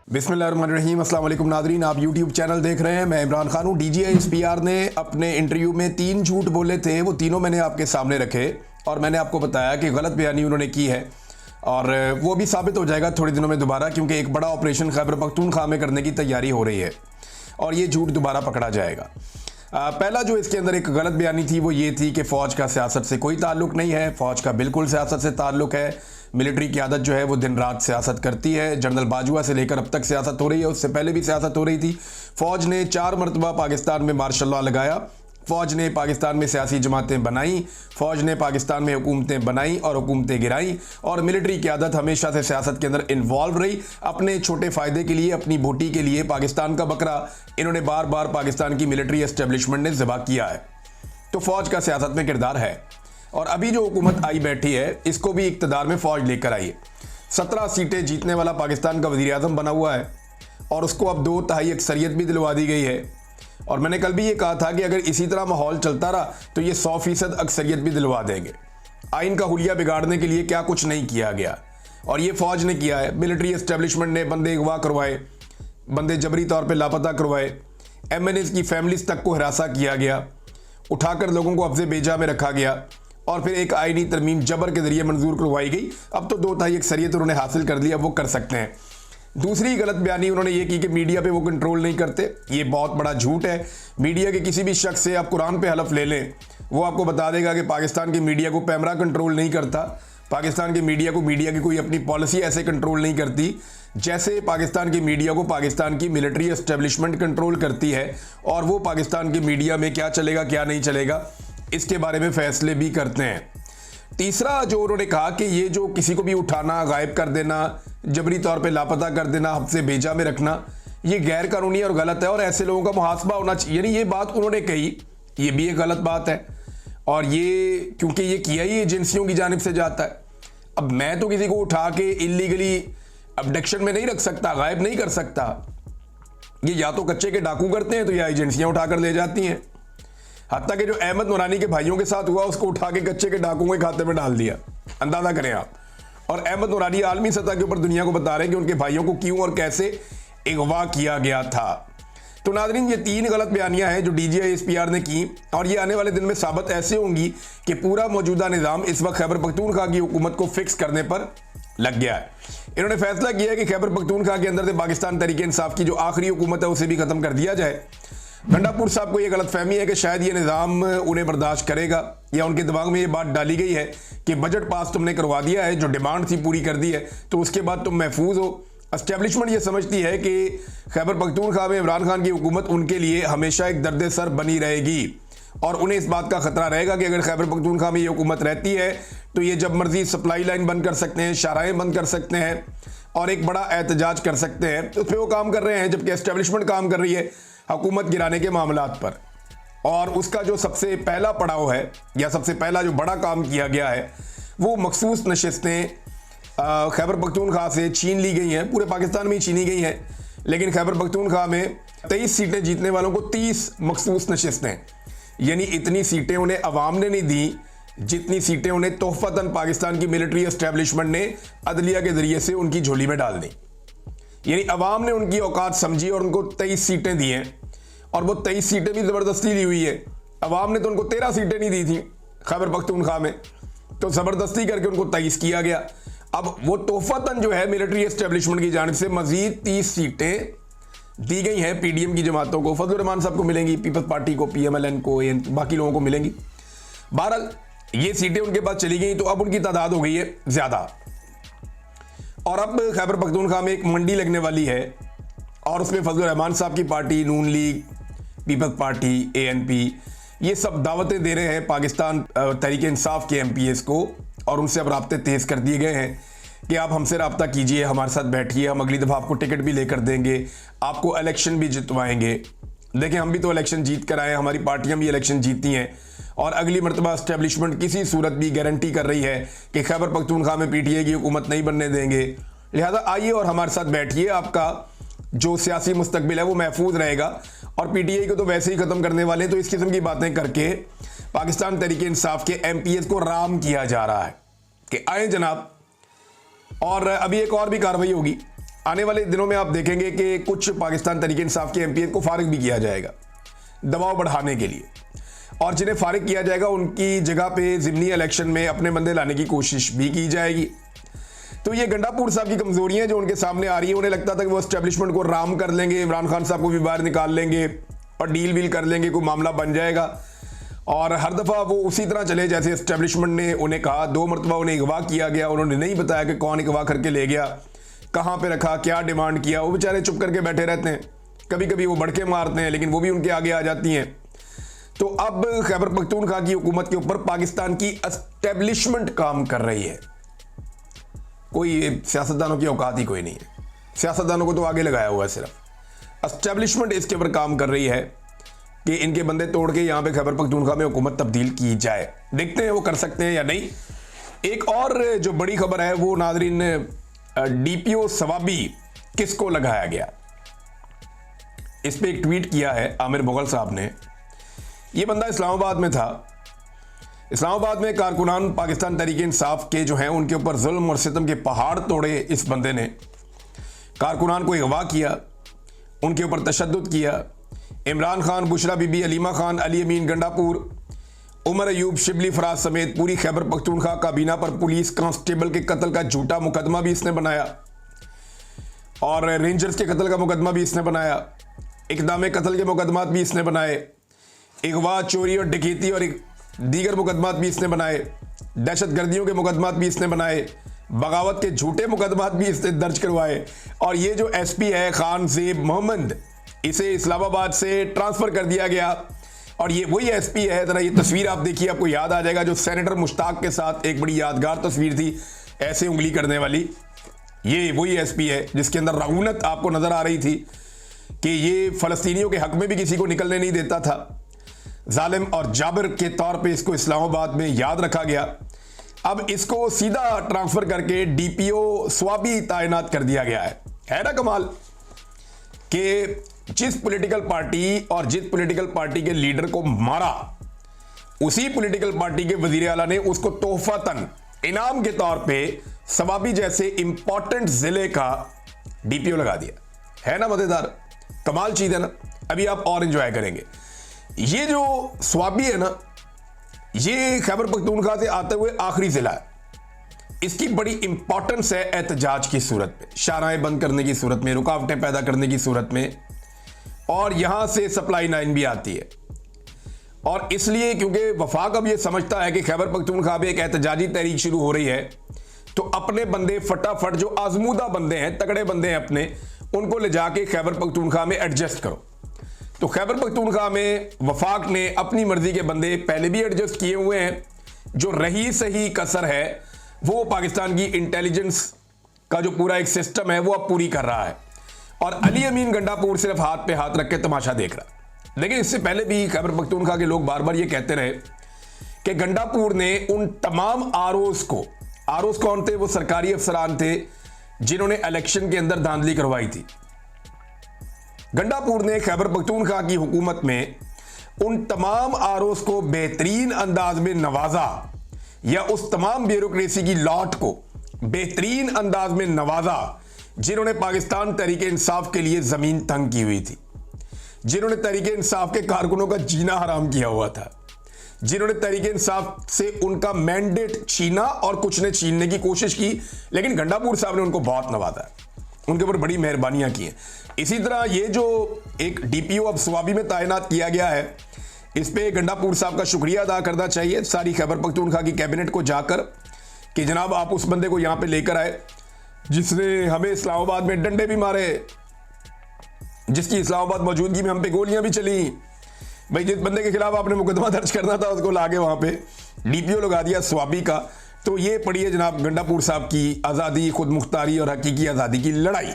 बिस्मिल्लाहिर्रहमानिर्रहीम। अस्सलाम वालेकुम नादरीन, आप यूट्यूब चैनल देख रहे हैं। मैं इमरान खान हूँ। DGI-SPR ने अपने इंटरव्यू में 3 झूठ बोले थे, वो तीनों मैंने आपके सामने रखे और मैंने आपको बताया कि गलत बयानी उन्होंने की है और वो भी साबित हो जाएगा थोड़े दिनों में दोबारा, क्योंकि एक बड़ा ऑपरेशन खैबर पख्तूनख्वा में करने की तैयारी हो रही है और ये झूठ दोबारा पकड़ा जाएगा। पहला जो इसके अंदर एक गलत बयानी थी वो ये थी कि फ़ौज का सियासत से कोई ताल्लुक नहीं है। फ़ौज का बिल्कुल सियासत से ताल्लुक है। मिलिट्री क़यादत जो है वो दिन रात सियासत करती है। जनरल बाजवा से लेकर अब तक सियासत हो रही है, उससे पहले भी सियासत हो रही थी। फ़ौज ने 4 मरतबा पाकिस्तान में मार्शल लॉ लगाया। फ़ौज ने पाकिस्तान में सियासी जमातें बनाई। फ़ौज ने पाकिस्तान में हुकूमतें बनाई और हुकूमतें गिराई और मिलिट्री क़यादत हमेशा से सियासत के अंदर इन्वॉल्व रही। अपने छोटे फ़ायदे के लिए, अपनी बोटी के लिए पाकिस्तान का बकरा इन्होंने बार बार पाकिस्तान की मिलिट्री एस्टेब्लिशमेंट ने ज़िबा किया है। तो फ़ौज का सियासत में किरदार है और अभी जो हुकूमत आई बैठी है इसको भी इक़्तिदार में फ़ौज लेकर आई है। 17 सीटें जीतने वाला पाकिस्तान का वज़ीर आज़म बना हुआ है और उसको अब 2/3 अक्सरियत भी दिलवा दी गई है। और मैंने कल भी ये कहा था कि अगर इसी तरह माहौल चलता रहा तो ये 100% अक्सरियत भी दिलवा देंगे। आइन का हुलिया बिगाड़ने के लिए क्या कुछ नहीं किया गया और ये फ़ौज ने किया है। मिलिट्री एस्टेब्लिशमेंट ने बंदे अगवा करवाए, बंदे जबरी तौर पे लापता करवाए, MNAs की फैमिलीज तक को हिरासा किया गया, उठाकर लोगों को अफ़ज़े बेजा में रखा गया और फिर एक आईनी तरमीम जबर के ज़रिए मंजूर करवाई गई। अब तो 2/3 अक्सरियत उन्होंने हासिल कर लिया, वो कर सकते हैं। दूसरी गलत बयानी उन्होंने ये की कि मीडिया पे वो कंट्रोल नहीं करते। ये बहुत बड़ा झूठ है। मीडिया के किसी भी शख्स से आप कुरान पे हलफ ले लें, वो आपको बता देगा कि पाकिस्तान की मीडिया को पैमरा कंट्रोल नहीं करता। पाकिस्तान की मीडिया को मीडिया की कोई अपनी पॉलिसी ऐसे कंट्रोल नहीं करती जैसे पाकिस्तान की मीडिया को पाकिस्तान की मिलिट्री एस्टेब्लिशमेंट कंट्रोल करती है और वो पाकिस्तान की मीडिया में क्या चलेगा क्या नहीं चलेगा इसके बारे में फैसले भी करते हैं। तीसरा जो उन्होंने कहा कि ये जो किसी को भी उठाना, गायब कर देना, जबरी तौर पे लापता कर देना, हफ्ते भेजा में रखना, ये गैर कानूनी और गलत है और ऐसे लोगों का मुहासबा होना चाहिए। यानी ये बात उन्होंने कही, ये भी एक गलत बात है और ये क्योंकि ये किया ही एजेंसियों की जानिब से जाता है। अब मैं तो किसी को उठा के इलीगली अबडक्शन में नहीं रख सकता, गायब नहीं कर सकता। ये या तो कच्चे के डाकू करते हैं तो या एजेंसियां उठाकर ले जाती हैं। हत्ता कि जो अहमद नूरानी के भाइयों के साथ हुआ उसको उठा के कच्चे के डाकुओं के खाते में डाल दिया, अंदाजा करें आप। और अहमद नूरानी आलमी सतह के ऊपर दुनिया को बता रहे हैं कि उनके भाइयों को क्यों और कैसे अगवा किया गया था। तो नाज़रीन, ये 3 गलत बयानियां हैं जो DGI-SPR ने की और ये आने वाले दिन में साबित ऐसे होंगी कि पूरा मौजूदा निज़ाम इस वक्त खैबर पख्तूनख्वा की हुकूमत को फिक्स करने पर लग गया है। इन्होंने फैसला किया है कि खैबर पख्तूनख्वा के अंदर से पाकिस्तान तहरीक इंसाफ की जो आखिरी हुकूमत है उसे भी खत्म कर दिया जाए। गंडापुर साहब को यह गलत फहमी है कि शायद ये निज़ाम उन्हें बर्दाश्त करेगा या उनके दिमाग में ये बात डाली गई है कि बजट पास तुमने करवा दिया है, जो डिमांड थी पूरी कर दी है, तो उसके बाद तुम महफूज हो। एस्टेब्लिशमेंट ये समझती है कि खैबर पख्तूनख्वा में इमरान खान की हुकूमत उनके लिए हमेशा एक दर्द सर बनी रहेगी और उन्हें इस बात का खतरा रहेगा कि अगर खैबर पख्तूनख्वा में ये हुकूमत रहती है तो ये जब मर्जी सप्लाई लाइन बंद कर सकते हैं, शाहराहें बंद कर सकते हैं और एक बड़ा एहतजाज कर सकते हैं। उस पर वो काम कर रहे हैं, जबकि एस्टेब्लिशमेंट काम कर रही है हुकूमत गिराने के मामलात पर। और उसका जो सबसे पहला पड़ाव है या सबसे पहला जो बड़ा काम किया गया है वो मखसूस नशिस्तें खैबर पख्तूनख्वा से छीन ली गई हैं। पूरे पाकिस्तान में ही छीनी गई हैं, लेकिन खैबर पख्तूनख्वा में 23 सीटें जीतने वालों को 30 मखसूस नशिस्तें, यानी इतनी सीटें उन्हें अवाम ने नहीं दी जितनी सीटें उन्हें तोहफतन पाकिस्तान की मिलिट्री एस्टेब्लिशमेंट ने अदलिया के जरिए से उनकी झोली में डाल दी। यानी अवाम ने उनकी औकात समझी और उनको 23 सीटें दी हैं और वो 23 सीटें भी ज़बरदस्ती ली हुई है। अवाम ने तो उनको 13 सीटें नहीं दी थी खैबर पख्तूनख्वा में, तो ज़बरदस्ती करके उनको 23 किया गया। अब वो तोहफतन जो है मिलिट्री एस्टेब्लिशमेंट की जानिब से मजीद 30 सीटें दी गई हैं PDM की जमातों को। फजलुर रहमान साहब को मिलेंगी, पीपल्स पार्टी को, PMLN को, बाकी लोगों को मिलेंगी। बहरहाल ये सीटें उनके पास चली गई तो अब उनकी तादाद हो गई है ज़्यादा और अब खैबर पख्तूनख्वा में एक मंडी लगने वाली है और उसमें फजलुर रहमान साहब की पार्टी, नून लीग, पीपल्स पार्टी, ANP, ये सब दावतें दे रहे हैं पाकिस्तान तहरीक इंसाफ के MPs को और उनसे अब राब्ते तेज़ कर दिए गए हैं कि आप हमसे रब्ता कीजिए, हमारे साथ बैठिए, हम अगली दफ़ा आपको टिकट भी लेकर देंगे, आपको इलेक्शन भी जितवाएंगे। देखें, हम भी तो इलेक्शन जीत कर आए हैं, हमारी पार्टियां भी इलेक्शन जीती हैं और अगली मरतबा एस्टेब्लिशमेंट किसी सूरत भी गारंटी कर रही है कि खैबर पख्तूनख्वा में PTI की हुकूमत नहीं बनने देंगे। लिहाजा आइए और हमारे साथ बैठिए, आपका जो सियासी मुस्तकबिल है वो महफूज रहेगा और PTI को तो वैसे ही ख़त्म करने वाले हैं। तो इस किस्म की बातें करके पाकिस्तान तहरीक इंसाफ के MPs को राम किया जा रहा है कि आए जनाब। और अभी एक और भी कार्रवाई होगी आने वाले दिनों में आप देखेंगे कि कुछ पाकिस्तान तहरीक इंसाफ के एमपी को फारिग भी किया जाएगा दबाव बढ़ाने के लिए, और जिन्हें फारिग किया जाएगा उनकी जगह पे ज़िमनी इलेक्शन में अपने बंदे लाने की कोशिश भी की जाएगी। तो ये गंडापुर साहब की कमजोरियां जो उनके सामने आ रही है, उन्हें लगता था कि वो एस्टेब्लिशमेंट को राम कर लेंगे, इमरान खान साहब को भी बाहर निकाल लेंगे और डील वील कर लेंगे, कोई मामला बन जाएगा। और हर दफ़ा वो उसी तरह चले जैसे एस्टेब्लिशमेंट ने उन्हें कहा। 2 मरतबा उन्हें अगवा किया गया, उन्होंने नहीं बताया कि कौन अगवा करके ले गया, कहाँ पे रखा, क्या डिमांड किया। वो बेचारे चुप करके बैठे रहते हैं, कभी कभी वो बढ़के मारते हैं लेकिन वो भी उनके आगे आ जाती हैं। तो अब खैबर पख्तूनख्वा की हुकूमत के ऊपर पाकिस्तान की एस्टेब्लिशमेंट काम कर रही है। कोई सियासतदानों की औकात ही कोई नहीं है, सियासतदानों को तो आगे लगाया हुआ है, सिर्फ एस्टेब्लिशमेंट इसके ऊपर काम कर रही है कि इनके बंदे तोड़ के यहाँ पे खैबर पख्तूनख्वा में हुकूमत तब्दील की जाए। देखते हैं वो कर सकते हैं या नहीं। एक और जो बड़ी खबर है वो नाजरीन, डीपीओ सवाबी किसको लगाया गया, इस पे एक ट्वीट किया है आमिर मुगल साहब ने। ये बंदा इस्लामाबाद में था। इस्लामाबाद में कारकुनान पाकिस्तान तहरीक इंसाफ के जो हैं उनके ऊपर जुल्म और सितम के पहाड़ तोड़े इस बंदे ने। कारकुनान को अगवा किया, उनके ऊपर तशद्दुद किया। इमरान खान, बुशरा बीबी, अलीमा खान, अली अमीन गंडापुर, उमर अयूब, शिबली फराज समेत पूरी खैबर पख्तूनख्वा काबीना पर पुलिस कांस्टेबल के कत्ल का झूठा मुकदमा भी इसने बनाया और रेंजर्स के कत्ल का मुकदमा भी इसने बनाया। इकदाम कत्ल के मुकदमात भी इसने बनाए, अगवा, चोरी और डकैती और दीगर मुकदमात भी इसने बनाए, दहशत गर्दियों के मुकदमात भी इसने बनाए, बगावत के झूठे मुकदमात भी इसने दर्ज करवाए। और ये जो एसपी है खान ज़ेब मोहम्मद, इसे इस्लामाबाद से ट्रांसफ़र कर दिया गया और ये वही एसपी है। ज़रा ये तस्वीर आप देखिए, आपको याद आ जाएगा जो सेनेटर मुश्ताक के साथ एक बड़ी यादगार तस्वीर थी ऐसे उंगली करने वाली। ये वही एसपी है जिसके अंदर रऊनत आपको नज़र आ रही थी कि ये फ़लस्तीनियों के हक़ में भी किसी को निकलने नहीं देता था। जालिम और जाबिर के तौर पे इसको इस्लामाबाद में याद रखा गया। अब इसको सीधा ट्रांसफ़र करके डीपीओ स्वाबी तैनात कर दिया गया है ना कमाल कि जिस पॉलिटिकल पार्टी और जिस पॉलिटिकल पार्टी के लीडर को मारा, उसी पॉलिटिकल पार्टी के वजीर आला ने उसको तोहफतन इनाम के तौर पे सवाबी जैसे इंपॉर्टेंट जिले का डीपीओ लगा दिया। है ना मजेदार, कमाल चीज है ना। अभी आप और एंजॉय करेंगे। ये जो स्वाबी है ना, ये खैबर पख्तूनख्वा से आते हुए आखिरी जिला है। इसकी बड़ी इंपॉर्टेंस है एहतजाज की सूरत में, शाराएं बंद करने की सूरत में, रुकावटें पैदा करने की सूरत में, और यहां से सप्लाई लाइन भी आती है। और इसलिए क्योंकि वफाक अब ये समझता है कि खैबर पख्तूनख्वा में एक एहतजाजी तहरीक शुरू हो रही है, तो अपने बंदे फटाफट जो आजमूदा बंदे हैं, तगड़े बंदे हैं अपने, उनको ले जाके खैबर पख्तूनख्वा में एडजस्ट करो। तो खैबर पख्तूनख्वा में वफाक ने अपनी मर्जी के बंदे पहले भी एडजस्ट किए हुए हैं। जो रही सही कसर है वो पाकिस्तान की इंटेलिजेंस का जो पूरा एक सिस्टम है वो अब पूरी कर रहा है, और अली अमीन गंडापुर सिर्फ हाथ पे हाथ रख के तमाशा देख रहा है। लेकिन इससे पहले भी खैबर पख्तूनख्वा के लोग बार बार ये कहते रहे कि गंडापुर ने उन तमाम आरओज़ कौन थे, वो सरकारी अफसरान थे जिन्होंने इलेक्शन के अंदर धांधली करवाई थी। गंडापुर ने खैबर पख्तूनख्वा की हुकूमत में उन तमाम आरओज़ को बेहतरीन अंदाज में नवाजा, या उस तमाम ब्यूरोक्रेसी की लॉट को बेहतरीन अंदाज में नवाजा जिन्होंने पाकिस्तान तहरीक इंसाफ के लिए जमीन तंग की हुई थी, जिन्होंने तहरीक इंसाफ के कारकुनों का जीना हराम किया हुआ था, जिन्होंने तहरीक इंसाफ से उनका मैंडेट छीना और कुछ ने छीनने की कोशिश की। लेकिन गंडापुर साहब ने उनको बहुत नवाजा, उनके ऊपर बड़ी मेहरबानियां की हैं। इसी तरह ये जो एक डीपीओ अब स्वाबी में तैनात किया गया है, इस पे गंडापुर साहब का शुक्रिया अदा करना चाहिए सारी खैबर पख्तूनख्वा की कैबिनेट को जाकर कि जनाब आप उस बंदे को यहाँ पे लेकर आए जिसने हमें इस्लामाबाद में डंडे भी मारे, जिसकी इस्लामाबाद मौजूदगी में हम पे गोलियां भी चली। भाई जिस बंदे के खिलाफ आपने मुकदमा दर्ज करना था उसको लाके वहाँ पे डीपीओ लगा दिया स्वाबी का। तो ये पढ़िए जनाब गंडापुर साहब की आज़ादी, खुद मुख्तारी और हकीकी आज़ादी की लड़ाई।